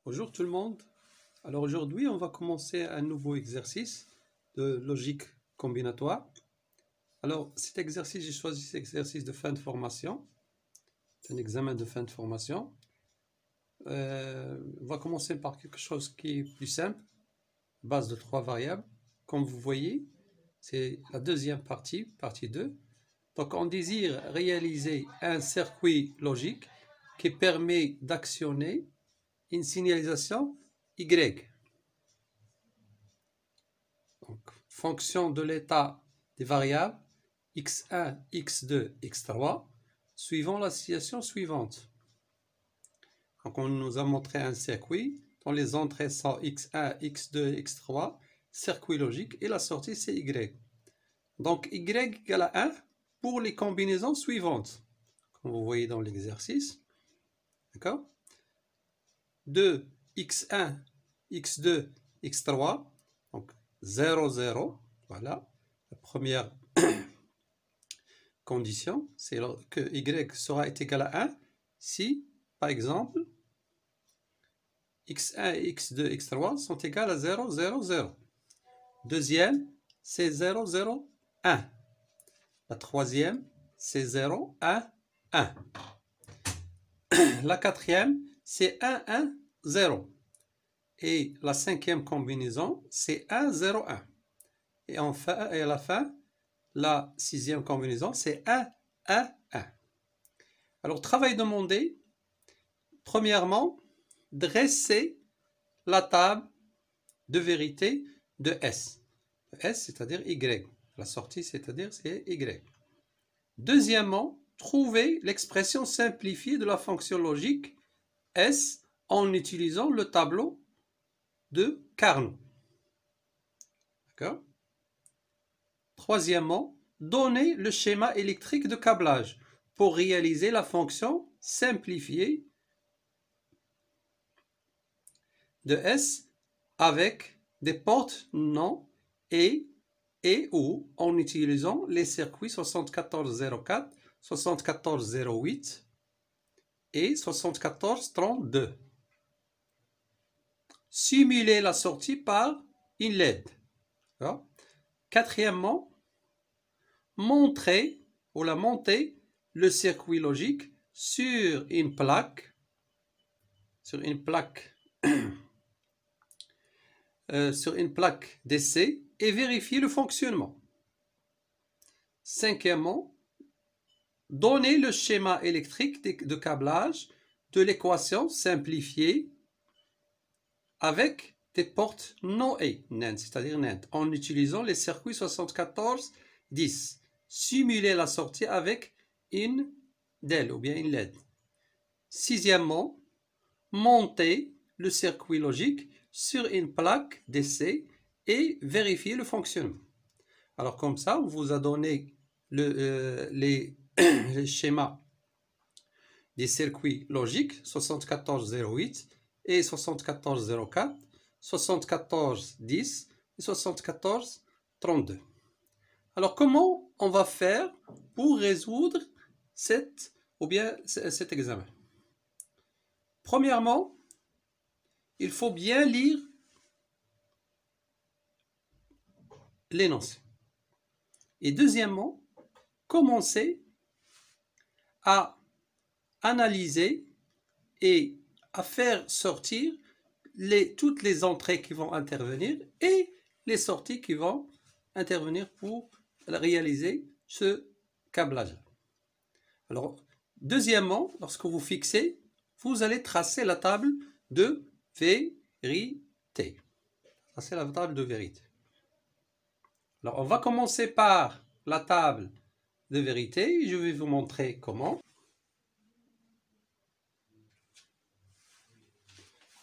Bonjour tout le monde. Alors aujourd'hui, on va commencer un nouveau exercice de logique combinatoire. Alors cet exercice, j'ai choisi cet exercice de fin de formation. C'est un examen de fin de formation. On va commencer par quelque chose qui est plus simple, base de 3 variables. Comme vous voyez, c'est la deuxième partie, partie 2. Donc on désire réaliser un circuit logique qui permet d'actionner une signalisation Y. Donc, fonction de l'état des variables x1, x2, x3, suivant la situation suivante. Donc, on nous a montré un circuit dont les entrées sont x1, x2, x3, circuit logique, et la sortie c'est y. Donc, y égale à 1 pour les combinaisons suivantes, comme vous voyez dans l'exercice. D'accord? 2, x1, x2, x3, donc 0, 0, voilà. La première condition, c'est que y sera égal à 1 si, par exemple, x1, x2, x3 sont égales à 0, 0, 0. Deuxième, c'est 0, 0, 1. La troisième, c'est 0, 1, 1. La quatrième, c'est 1, 1, 0. Et la cinquième combinaison, c'est 1, 0, 1. Et enfin, et à la fin, la sixième combinaison, c'est 1, 1, 1. Alors, travail demandé. Premièrement, dresser la table de vérité de S. S, c'est-à-dire Y. La sortie, c'est-à-dire c'est Y. Deuxièmement, trouver l'expression simplifiée de la fonction logique S en utilisant le tableau de Carnot. D'accord? Troisièmement, donner le schéma électrique de câblage pour réaliser la fonction simplifiée de S avec des portes non et ou en utilisant les circuits 7404, 7408 et 7432. Simuler la sortie par une LED. Quatrièmement, montrer ou la monter le circuit logique sur une plaque d'essai et vérifier le fonctionnement. Cinquièmement, donner le schéma électrique de câblage de l'équation simplifiée avec des portes non NAND, c'est-à-dire NAND, en utilisant les circuits 7410. Simuler la sortie avec une DEL ou bien une LED. Sixièmement, monter le circuit logique sur une plaque d'essai et vérifier le fonctionnement. Alors comme ça, on vous a donné les schémas des circuits logiques 7408 et 7404, 7410 et 7432. Alors comment on va faire pour résoudre cet examen? Premièrement, il faut bien lire l'énoncé. Et deuxièmement, commencer à analyser et à faire sortir toutes les entrées qui vont intervenir et les sorties qui vont intervenir pour réaliser ce câblage. Alors, deuxièmement, lorsque vous fixez, vous allez tracer la table de vérité. Tracer la table de vérité. Alors, on va commencer par la table de vérité. Je vais vous montrer comment.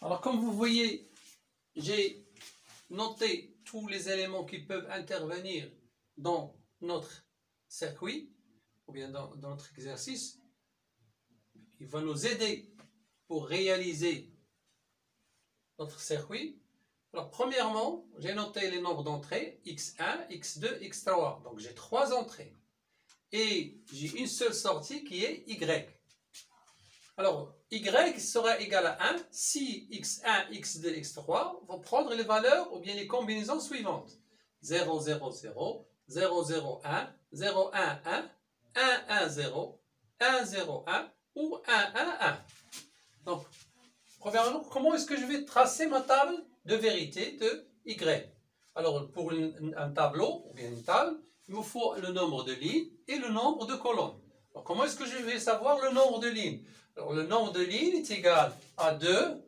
Alors, comme vous voyez, j'ai noté tous les éléments qui peuvent intervenir dans notre circuit, ou bien dans notre exercice. Il va nous aider pour réaliser notre circuit. Alors, premièrement, j'ai noté les nombres d'entrées, x1, x2, x3. Donc, j'ai 3 entrées. Et j'ai une seule sortie qui est y. Alors, y sera égal à 1 si x1, x2, x3 vont prendre les valeurs ou bien les combinaisons suivantes. 0, 0, 0, 0, 0, 1, 0, 1, 1, 1, 1, 0, 1, 0, 1 ou 1, 1, 1. Donc, premièrement, comment est-ce que je vais tracer ma table de vérité de y? Alors, pour un tableau ou bien une table, il me faut le nombre de lignes et le nombre de colonnes. Alors, comment est-ce que je vais savoir le nombre de lignes? Alors, le nombre de lignes est égal à 2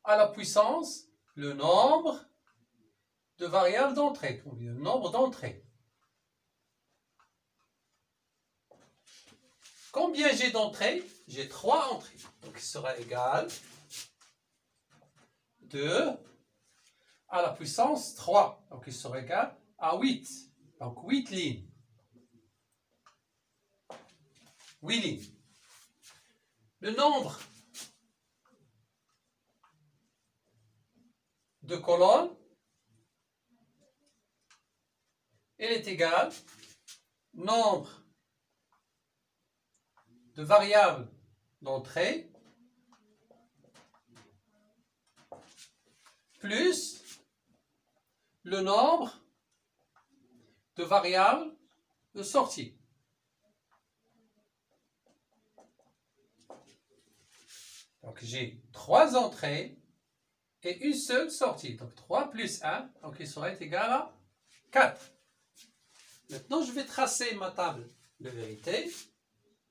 à la puissance le nombre de variables d'entrée, ou bien le nombre d'entrées. Combien j'ai d'entrées? J'ai 3 entrées. Donc, il sera égal à 2 à la puissance 3. Donc, il sera égal à 8. Donc, 8 lignes. 8 lignes. Le nombre de colonnes, il est égal au nombre de variables d'entrée plus le nombre de variables de sortie. Donc j'ai 3 entrées et une seule sortie. Donc 3 plus 1, donc il sera égal à 4. Maintenant je vais tracer ma table de vérité.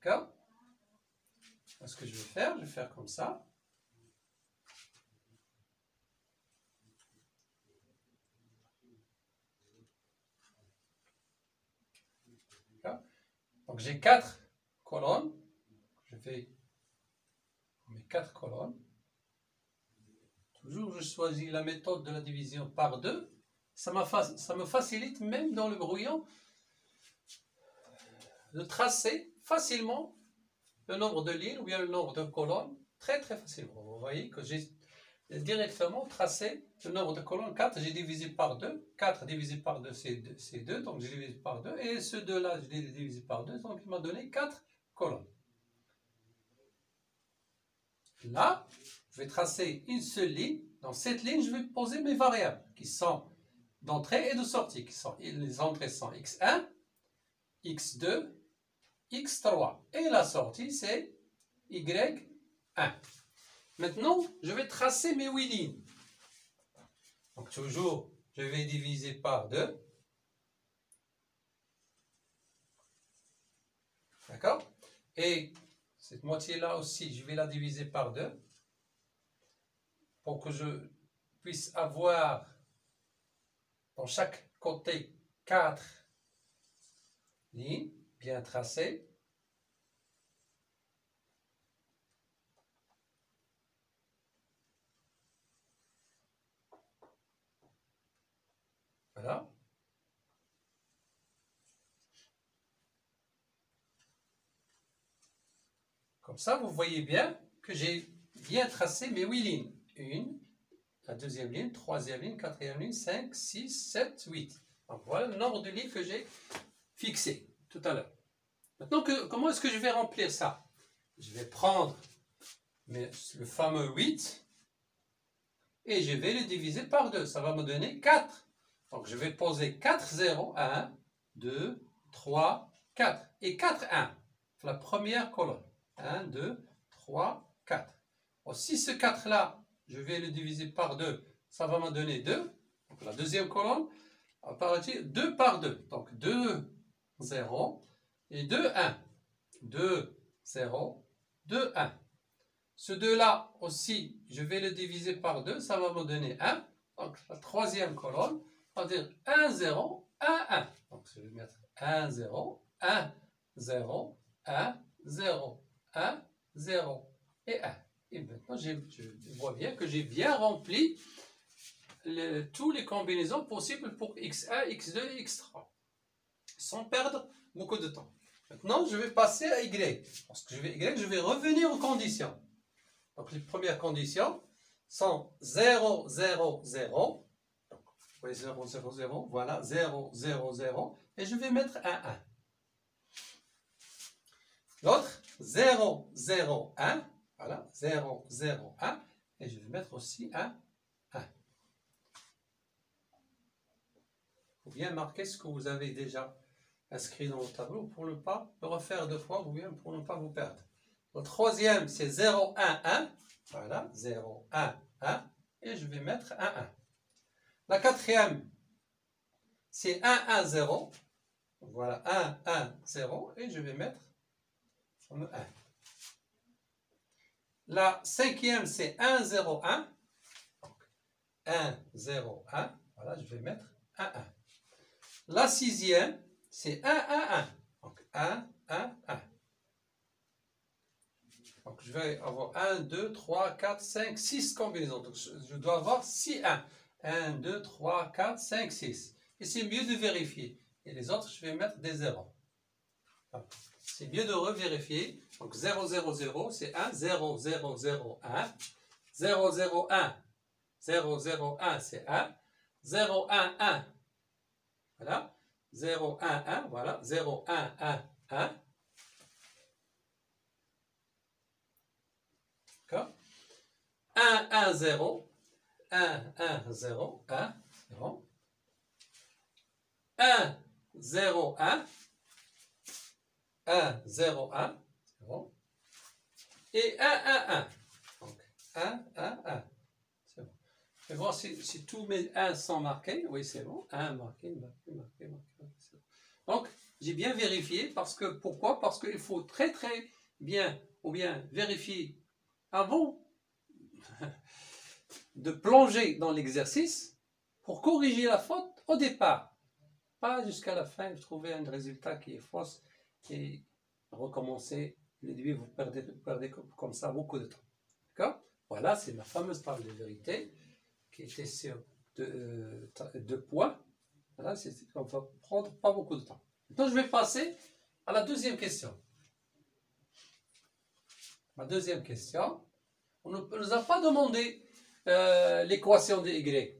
D'accord? Ce que je vais faire comme ça. Donc j'ai 4 colonnes. Je fais mes 4 colonnes. Toujours je choisis la méthode de la division par 2. Ça me facilite même dans le brouillon de tracer facilement le nombre de lignes ou bien le nombre de colonnes très facilement. Vous voyez que j'ai directement tracé le nombre de colonnes. 4, j'ai divisé par 2. 4 divisé par 2, c'est 2, donc j'ai divisé par 2. Et ce 2-là, je l'ai divisé par 2, donc il m'a donné 4 colonnes. Là, je vais tracer une seule ligne. Dans cette ligne, je vais poser mes variables qui sont d'entrée et de sortie. Les entrées sont x1, x2, x3. Et la sortie, c'est y1. Maintenant, je vais tracer mes 8 lignes. Donc, toujours, je vais diviser par 2. D'accord? Et cette moitié-là aussi, je vais la diviser par 2. Pour que je puisse avoir dans chaque côté 4 lignes bien tracées. Voilà. Comme ça, vous voyez bien que j'ai bien tracé mes 8 lignes. 1, la deuxième ligne, troisième ligne, quatrième ligne, 5, 6, 7, 8. Donc voilà le nombre de lignes que j'ai fixé tout à l'heure. Maintenant, comment est-ce que je vais remplir ça? Je vais prendre le fameux 8 et je vais le diviser par 2. Ça va me donner 4. Donc je vais poser 4 zéros. 1, 2, 3, 4. Et 4, 1. La première colonne. 1, 2, 3, 4. Bon, si ce 4-là, je vais le diviser par 2, ça va me donner 2. Donc la deuxième colonne, à partir 2 par 2. Donc 2, 0 et 2, 1. 2, 0, 2, 1. Ce 2-là aussi, je vais le diviser par 2, ça va me donner 1. Donc la troisième colonne, on va dire 1, 0, 1, 1. Donc je vais mettre 1, 0, 1, 0, 1, 0, 1, 0 et 1. Et maintenant, je vois bien que j'ai bien rempli toutes les combinaisons possibles pour x1, x2 et x3, sans perdre beaucoup de temps. Maintenant, je vais passer à y. Parce que je vais revenir aux conditions. Donc, les premières conditions sont 0, 0, 0. Donc, vous voyez 0, 0, 0. Voilà, 0, 0, 0. Et je vais mettre un 1. L'autre, 0, 0, 1. Voilà, 0, 0, 1. Et je vais mettre aussi un 1. Ou bien marquer ce que vous avez déjà inscrit dans le tableau pour ne pas le refaire deux fois ou bien pour ne pas vous perdre. Le troisième, c'est 0, 1, 1. Voilà, 0, 1, 1. Et je vais mettre un 1. La quatrième, c'est 1, 1, 0. Voilà, 1, 1, 0. Et je vais mettre le 1. La cinquième, c'est 1, 0, 1. 1, 0, 1. Voilà, je vais mettre un 1. La sixième, c'est 1, 1, 1. Donc 1, 1, 1. Donc je vais avoir 1, 2, 3, 4, 5, 6 combinaisons. Donc je dois avoir 6 1. 1, 2, 3, 4, 5, 6. Et c'est mieux de vérifier. Et les autres, je vais mettre des 0. C'est mieux de revérifier. Donc 0, 0, 0, c'est 1, 0, 0, 0, 1. 0, 0, 1. 0, 0, 1, c'est 1. 0, 1, 1. Voilà. 0, 1, 1. Voilà. 0, 1, 1, 1. D'accord. 1, 1, 0. 1, 1, 0. 1. C'est bon. 1, 0, 1. 1, 0, 1. C'est bon. Et 1, 1, 1. Donc 1, 1, 1. C'est bon. Je vais voir si tous mes 1 sont marqués. Oui, c'est bon. 1 marqué, marqué, marqué, marqué. C'est bon. Donc, j'ai bien vérifié. Parce que, pourquoi? Parce qu'il faut très très bien, ou bien vérifier avant de plonger dans l'exercice pour corriger la faute au départ. Pas jusqu'à la fin, vous trouvez un résultat qui est faux et recommencer. Les débuts, vous perdez comme ça beaucoup de temps. D'accord? Voilà, c'est ma fameuse table de vérité qui était sur deux points. Voilà, on va prendre pas beaucoup de temps. Maintenant, je vais passer à la deuxième question. Ma deuxième question, on ne nous a pas demandé l'équation de y,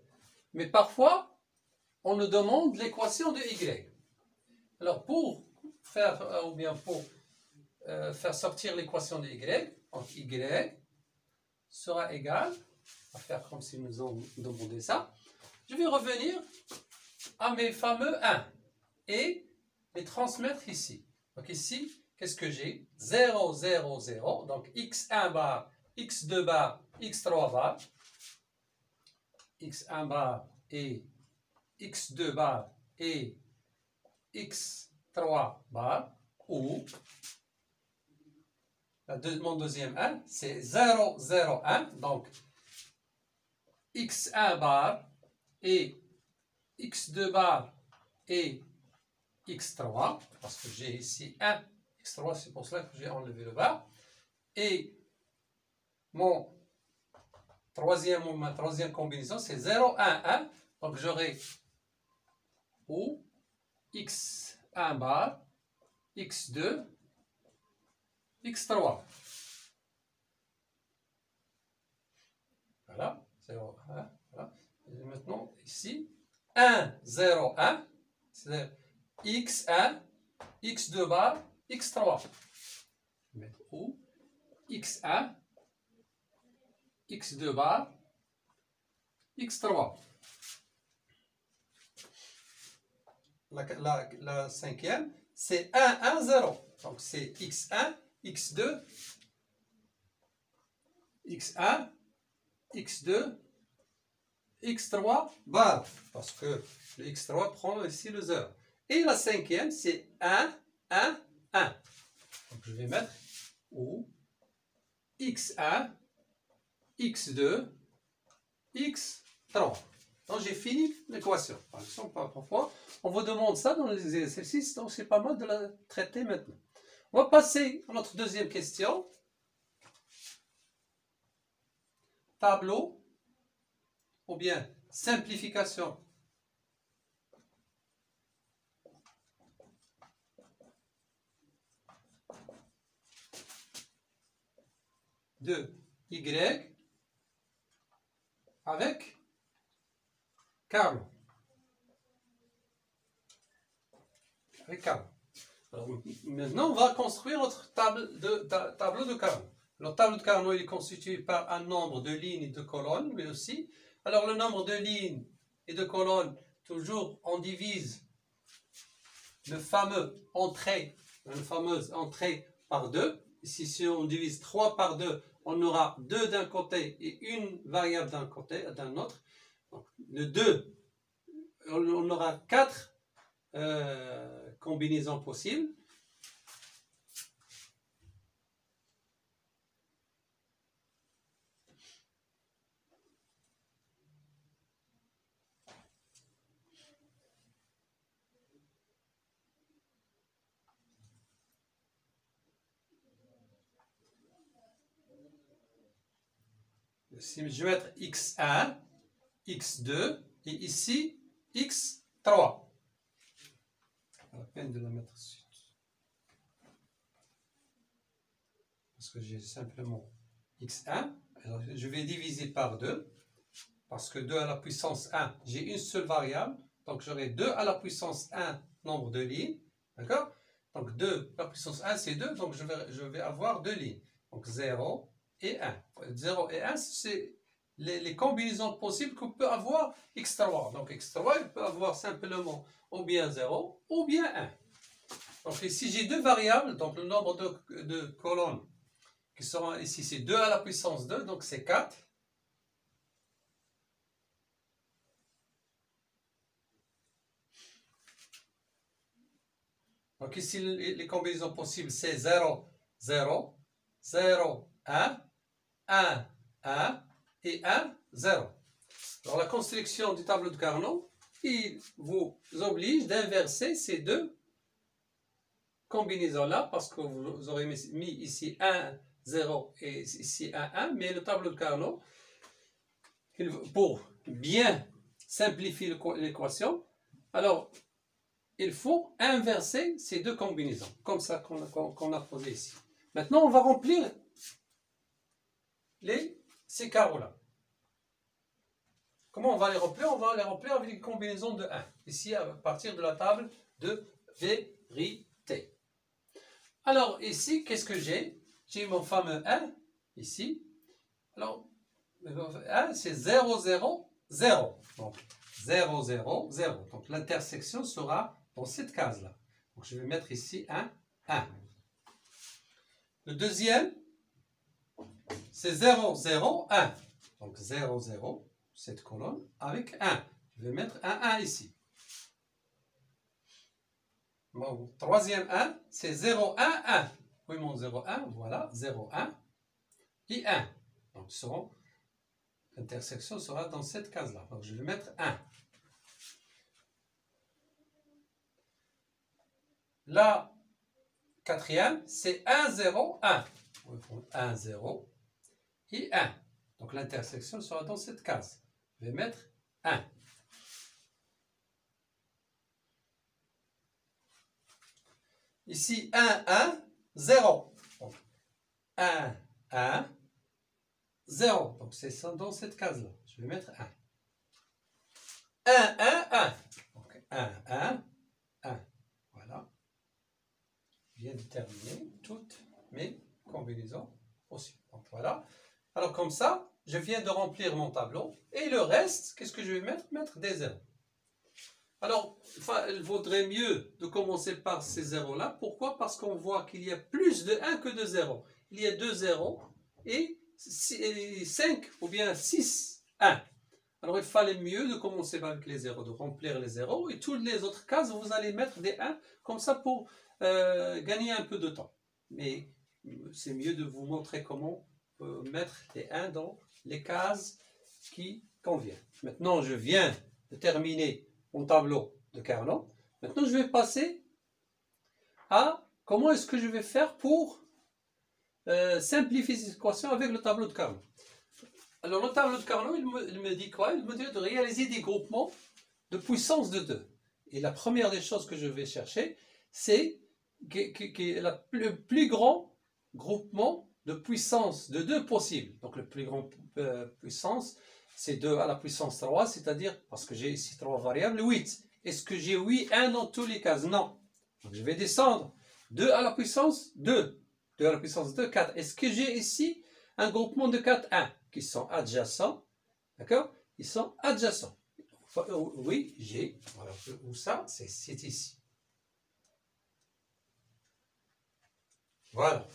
mais parfois, on nous demande l'équation de y. Alors, pour faire, ou bien pour faire sortir l'équation de y, donc y sera égal, on va faire comme si nous ont demandé ça, je vais revenir à mes fameux 1 et les transmettre ici. Donc ici, qu'est-ce que j'ai? 0, 0, 0, donc x1 bar, x2 bar, x3 bar, x1 bar et x2 bar et x3 bar, ou mon deuxième 1, c'est 0, 0, 1, donc x1 bar et x2 bar et x3, parce que j'ai ici 1, x3, c'est pour cela que j'ai enlevé le bar, et ma troisième combinaison, c'est 0, 1, 1, donc j'aurai ou x1 bar, x2, x3. Voilà, 0, 1, voilà. Et maintenant, ici, 1, 0, 1, c'est-à-dire x1, x2 bar, x3. Je vais mettre où x1, x2 bar, x3. La cinquième, c'est 1, 1, 0. Donc c'est x1, x2, x1, x2, x3 bar. Parce que le x3 prend ici le 0. Et la cinquième, c'est 1, 1, 1. Donc je vais mettre où x1, x2, x3. Donc j'ai fini l'équation. Par exemple, parfois, on vous demande ça dans les exercices, donc c'est pas mal de la traiter maintenant. On va passer à notre deuxième question. Tableau, ou bien simplification de y avec Carlo. Avec Carlo. Alors, maintenant, on va construire notre tableau de Carnot. Le tableau de Carnot il est constitué par un nombre de lignes et de colonnes, mais aussi. Alors, le nombre de lignes et de colonnes, toujours, on divise la fameuse entrée par 2. Ici, si on divise 3 par 2, on aura 2 d'un côté et une variable d'un côté, d'un autre. Donc, le 2, on aura 4 combinaisons possibles. Si je vais mettre x1, x2 et ici x3. Pas la peine de la mettre ici. Parce que j'ai simplement x1. Alors je vais diviser par 2. Parce que 2 à la puissance 1, j'ai une seule variable. Donc j'aurai 2 à la puissance 1 nombre de lignes. D'accord? Donc 2 à la puissance 1 c'est 2. Donc je vais avoir 2 lignes. Donc 0 et 1. 0 et 1 c'est les combinaisons possibles qu'on peut avoir x3. Donc x3 il peut avoir simplement ou bien 0 ou bien 1. Donc ici j'ai deux variables. Donc le nombre de colonnes qui seront ici c'est 2 à la puissance 2. Donc c'est 4. Donc ici, les combinaisons possibles, c'est 0, 0, 0, 1, 1, 1 et 1, 0. Alors la construction du tableau de Carnot, il vous oblige d'inverser ces deux combinaisons-là, parce que vous aurez mis ici 1, 0 et ici 1, 1, mais le tableau de Carnot, pour bien simplifier l'équation, alors il faut inverser ces deux combinaisons, comme ça qu'on a posé ici. Maintenant, on va remplir ces carreaux-là. Comment on va les remplir? On va les remplir avec une combinaison de 1, ici à partir de la table de vérité. Alors ici, qu'est-ce que j'ai? J'ai mon fameux 1, ici. Alors, 1, c'est 0, 0, 0. Donc, 0, 0, 0. Donc, l'intersection sera dans cette case-là. Donc, je vais mettre ici 1, 1. Le deuxième, c'est 0, 0, 1. Donc, 0, 0, cette colonne avec 1. Je vais mettre 1, 1 ici. Mon troisième 1, c'est 0, 1, 1. Oui, mon 0, 1, voilà, 0, 1 et 1. Donc, l'intersection sera dans cette case-là. Donc, je vais mettre 1. La quatrième, c'est 1, 0, 1. On va prendre 1, 0 et 1. Donc l'intersection sera dans cette case. Je vais mettre 1. Ici, 1, 1, 0. Donc 1, 1, 0. Donc c'est dans cette case-là. Je vais mettre 1. 1, 1, 1. Donc 1, 1, 1. Voilà. Je viens de terminer toutes mes combinaisons possibles. Donc voilà. Alors comme ça, je viens de remplir mon tableau. Et le reste, qu'est-ce que je vais mettre? Mettre des zéros. Alors, il vaudrait mieux de commencer par ces zéros-là. Pourquoi? Parce qu'on voit qu'il y a plus de 1 que de 0. Il y a 2 zéros et 5 ou bien 6, 1. Alors, il fallait mieux de commencer avec les zéros, de remplir les zéros. Et toutes les autres cases, vous allez mettre des 1 comme ça pour gagner un peu de temps. Mais c'est mieux de vous montrer comment mettre les 1 dans les cases qui conviennent. Maintenant, je viens de terminer mon tableau de Carnot. Maintenant, je vais passer à comment est-ce que je vais faire pour simplifier cette équation avec le tableau de Carnot. Alors, le tableau de Carnot, il me dit quoi? Il me dit de réaliser des groupements de puissance de 2. Et la première des choses que je vais chercher, c'est le plus grand groupement de puissance de 2 possible. Donc, le plus grand puissance, c'est 2 à la puissance 3, c'est-à-dire, parce que j'ai ici 3 variables, 8. Est-ce que j'ai 8, 1 dans tous les cas? Non. Donc, je vais descendre. 2 à la puissance 2. 2 à la puissance 2, 4. Est-ce que j'ai ici un groupement de 4, 1 qui sont adjacents? D'accord? Ils sont adjacents. Oui, j'ai. Voilà. Où ça? C'est ici. Voilà.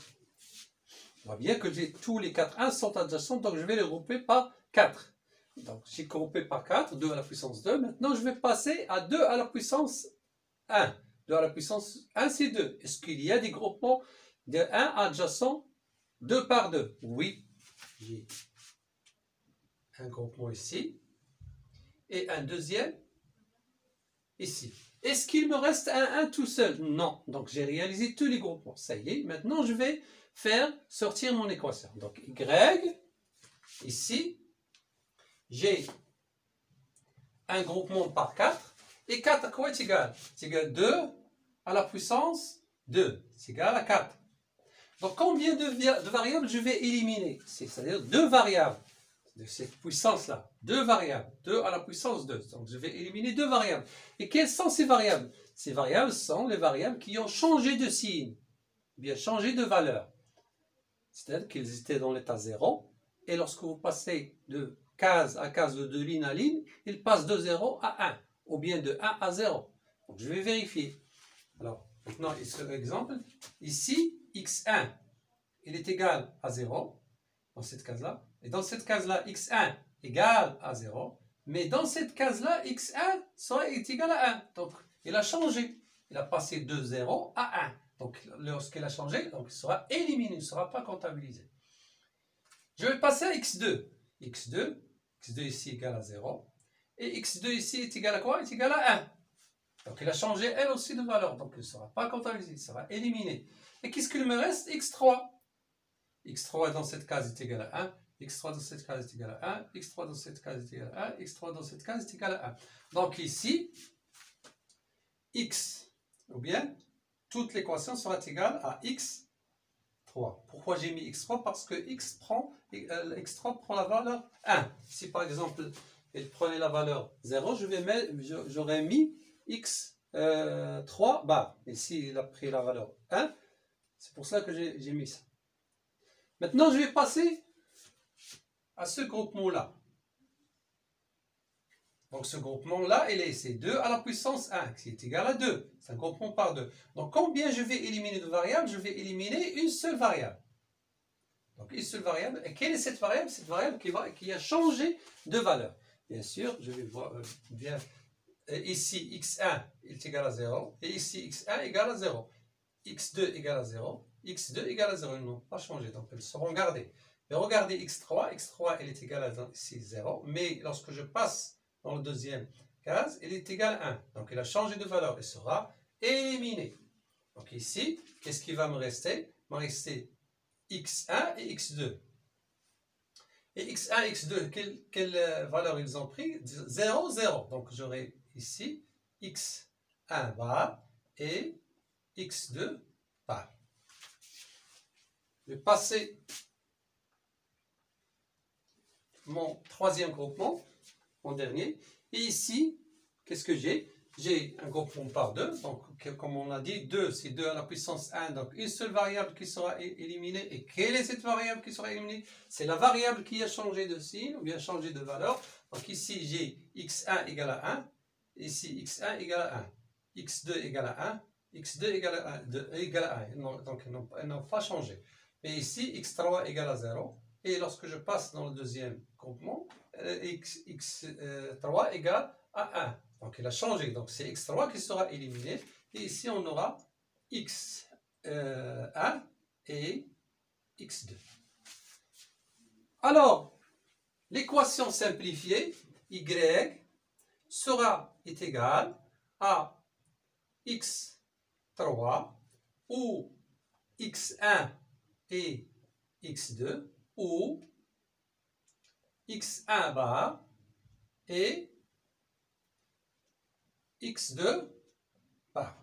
On voit bien que tous les 4 1 sont adjacents, donc je vais les regrouper par 4. Donc j'ai groupé par 4, 2 à la puissance 2. Maintenant, je vais passer à 2 à la puissance 1. 2 à la puissance 1, c'est 2. Est-ce qu'il y a des groupements de 1 adjacents 2 par 2? Oui. J'ai un groupement ici et un deuxième ici. Est-ce qu'il me reste un 1 tout seul? Non. Donc j'ai réalisé tous les groupements. Ça y est. Maintenant, je vais faire sortir mon équation. Donc Y, ici, j'ai un groupement par 4. Et 4 à quoi est égal? C'est égal à 2 à la puissance 2. C'est égal à 4. Donc combien de variables je vais éliminer? C'est-à-dire 2 variables de cette puissance-là. 2 variables. 2 à la puissance 2. Donc je vais éliminer 2 variables. Et quelles sont ces variables? Ces variables sont les variables qui ont changé de signe, bien changé de valeur. C'est-à-dire qu'ils étaient dans l'état 0. Et lorsque vous passez de case à case, de ligne à ligne, ils passent de 0 à 1. Ou bien de 1 à 0. Donc je vais vérifier. Alors, maintenant, exemple, ici, x1, il est égal à 0, dans cette case-là. Et dans cette case-là, x1 égale à 0. Mais dans cette case-là, x1 est égal à 1. Donc, il a changé. Il a passé de 0 à 1. Donc, lorsqu'il a changé, donc, il sera éliminé, il ne sera pas comptabilisé. Je vais passer à x2. x2 ici égale à 0. Et x2 ici est égal à quoi? Est égal à 1. Donc, il a changé elle aussi de valeur. Donc, il ne sera pas comptabilisé, il sera éliminé. Et qu'est-ce qu'il me reste? x3. x3 dans cette case est égal à 1. x3 dans cette case est égal à 1. x3 dans cette case est égal à 1. x3 dans cette case est égal à 1. Donc, ici, x, ou bien, toute l'équation sera égale à x3. Pourquoi j'ai mis x3? Parce que x3 prend la valeur 1. Si par exemple, il prenait la valeur 0, j'aurais mis x3 bar. Ici, il a pris la valeur 1. C'est pour cela que j'ai mis ça. Maintenant, je vais passer à ce groupement-là. Donc, ce groupement-là, c'est 2 à la puissance 1, qui est égal à 2. C'est un groupement par 2. Donc, combien je vais éliminer de variables? Je vais éliminer une seule variable. Donc, une seule variable. Et quelle est cette variable? Cette variable qui a changé de valeur. Bien sûr, je vais voir bien. Ici, x1 est égal à 0. Et ici, x1 égale à 0. x2 égale à 0. x2 égale à 0. Ils n'ont pas changé. Donc, elles seront gardées. Et regardez x3. x3, elle est égale à ici 0. Mais lorsque je passe dans la deuxième case, elle est égale à 1. Donc, elle a changé de valeur. Elle sera éliminée. Donc, ici, qu'est-ce qui va me rester? Il va me rester x1 et x2. Et x1 et x2, quelle valeur ils ont pris? 0, 0. Donc, j'aurai ici x1 bar et x2 bar. Je vais passer mon troisième groupement, mon dernier. Et ici, qu'est-ce que j'ai? J'ai un groupement par 2. Donc, comme on a dit, 2, c'est 2 à la puissance 1. Donc, une seule variable qui sera éliminée. Et quelle est cette variable qui sera éliminée? C'est la variable qui a changé de signe ou bien changé de valeur. Donc, ici, j'ai x1 égale à 1. Ici, x1 égale à 1. x2 égale à 1. x2 égale à 1. Donc, elles n'ont pas changé. Mais ici, x3 égale à 0. Et lorsque je passe dans le deuxième groupement, x3 égale à 1. Donc, il a changé. Donc, c'est x3 qui sera éliminé. Et ici, on aura x1 et x2. Alors, l'équation simplifiée, y est égale à x3 ou x1 et x2 ou x1 bar et x2 bar.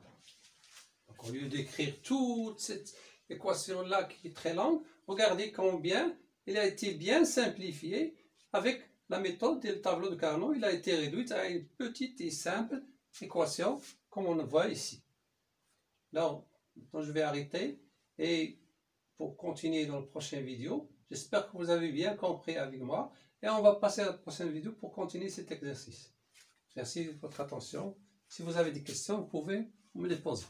Donc, au lieu d'écrire toute cette équation-là qui est très longue, regardez combien il a été bien simplifié avec la méthode et le tableau de Carnot. Il a été réduit à une petite et simple équation comme on le voit ici. Alors, Donc, je vais arrêter et pour continuer dans la prochaine vidéo. J'espère que vous avez bien compris avec moi. Et on va passer à la prochaine vidéo pour continuer cet exercice. Merci de votre attention. Si vous avez des questions, vous pouvez me les poser.